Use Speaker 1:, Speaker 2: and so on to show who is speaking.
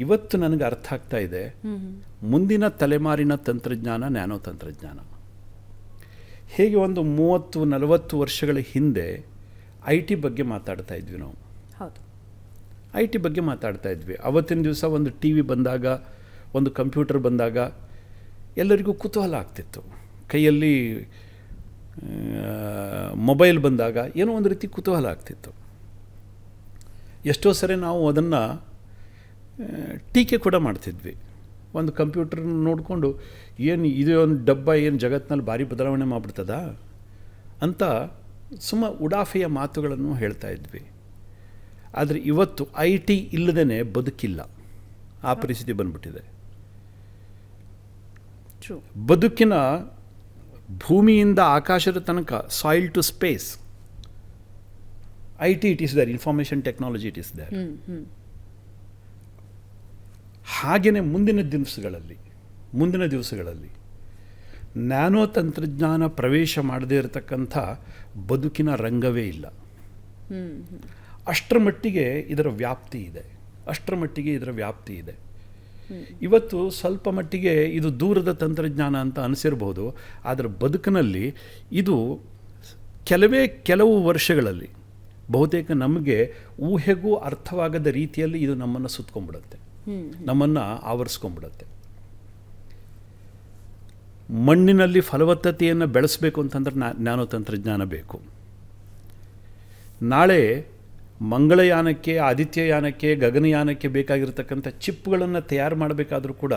Speaker 1: ಇವತ್ತು ನನಗೆ ಅರ್ಥ ಆಗ್ತಾ ಇದೆ, ಮುಂದಿನ ತಲೆಮಾರಿನ ತಂತ್ರಜ್ಞಾನ ನ್ಯಾನೋ ತಂತ್ರಜ್ಞಾನ. ಹೇಗೆ ಒಂದು 30-40 ವರ್ಷಗಳ ಹಿಂದೆ ಐ ಟಿ ಬಗ್ಗೆ ಮಾತಾಡ್ತಾ ಇದ್ವಿ ನಾವು.
Speaker 2: ಹೌದು,
Speaker 1: ಐ ಟಿ ಬಗ್ಗೆ ಮಾತಾಡ್ತಾ ಇದ್ವಿ. ಅವತ್ತಿನ ದಿವಸ ಒಂದು ಟಿ ವಿ ಬಂದಾಗ, ಒಂದು ಕಂಪ್ಯೂಟರ್ ಬಂದಾಗ ಎಲ್ಲರಿಗೂ ಕುತೂಹಲ ಆಗ್ತಿತ್ತು. ಕೈಯಲ್ಲಿ ಮೊಬೈಲ್ ಬಂದಾಗ ಏನೋ ಒಂದು ರೀತಿ ಕುತೂಹಲ ಆಗ್ತಿತ್ತು. ಎಷ್ಟೋ ಸರಿ ನಾವು ಅದನ್ನು ಟೀಕೆ ಕೂಡ ಮಾಡ್ತಿದ್ವಿ. ಒಂದು ಕಂಪ್ಯೂಟರ್ ನೋಡಿಕೊಂಡು ಏನು ಇದು ಒಂದು ಡಬ್ಬ, ಏನು ಜಗತ್ತಿನಲ್ಲಿ ಭಾರಿ ಬದಲಾವಣೆ ಮಾಡಿಬಿಡ್ತದ ಅಂತ ಉಡಾಫೆಯ ಮಾತುಗಳನ್ನು ಹೇಳ್ತಾ ಇದ್ವಿ. ಆದರೆ ಇವತ್ತು ಐ ಟಿ ಇಲ್ಲದೇ ಬದುಕಿಲ್ಲ, ಆ ಪರಿಸ್ಥಿತಿ ಬಂದ್ಬಿಟ್ಟಿದೆ. ಬದುಕಿನ ಭೂಮಿಯಿಂದ ಆಕಾಶದ ತನಕ, soil to space, I T it is there, information technology it is there. ಹಾಗೆಯೇ ಮುಂದಿನ ದಿವಸಗಳಲ್ಲಿ ನ್ಯಾನೋ ತಂತ್ರಜ್ಞಾನ ಪ್ರವೇಶ ಮಾಡದೇ ಇರತಕ್ಕಂಥ ಬದುಕಿನ ರಂಗವೇ ಇಲ್ಲ. ಅಷ್ಟರ ಮಟ್ಟಿಗೆ ಇದರ ವ್ಯಾಪ್ತಿ ಇದೆ. ಇವತ್ತು ಸ್ವಲ್ಪ ಮಟ್ಟಿಗೆ ಇದು ದೂರದ ತಂತ್ರಜ್ಞಾನ ಅಂತ ಅನಿಸಿರ್ಬೋದು, ಆದರೆ ಬದುಕಿನಲ್ಲಿ ಇದು ಕೆಲವು ವರ್ಷಗಳಲ್ಲಿ ಬಹುತೇಕ ನಮಗೆ ಊಹೆಗೂ ಅರ್ಥವಾಗದ ರೀತಿಯಲ್ಲಿ ಇದು ನಮ್ಮನ್ನು ಸುತ್ಕೊಂಡ್ಬಿಡುತ್ತೆ, ನಮ್ಮನ್ನು ಆವರಿಸ್ಕೊಂಡ್ಬಿಡುತ್ತೆ. ಮಣ್ಣಿನಲ್ಲಿ ಫಲವತ್ತತೆಯನ್ನು ಬೆಳೆಸಬೇಕು ಅಂತಂದ್ರೆ ನ್ಯಾನೋ ತಂತ್ರಜ್ಞಾನ ಬೇಕು. ನಾಳೆ ಮಂಗಳಯಾನಕ್ಕೆ, ಆದಿತ್ಯಯಾನಕ್ಕೆ, ಗಗನಯಾನಕ್ಕೆ ಬೇಕಾಗಿರ್ತಕ್ಕಂಥ ಚಿಪ್ಗಳನ್ನು ತಯಾರು ಮಾಡಬೇಕಾದ್ರೂ ಕೂಡ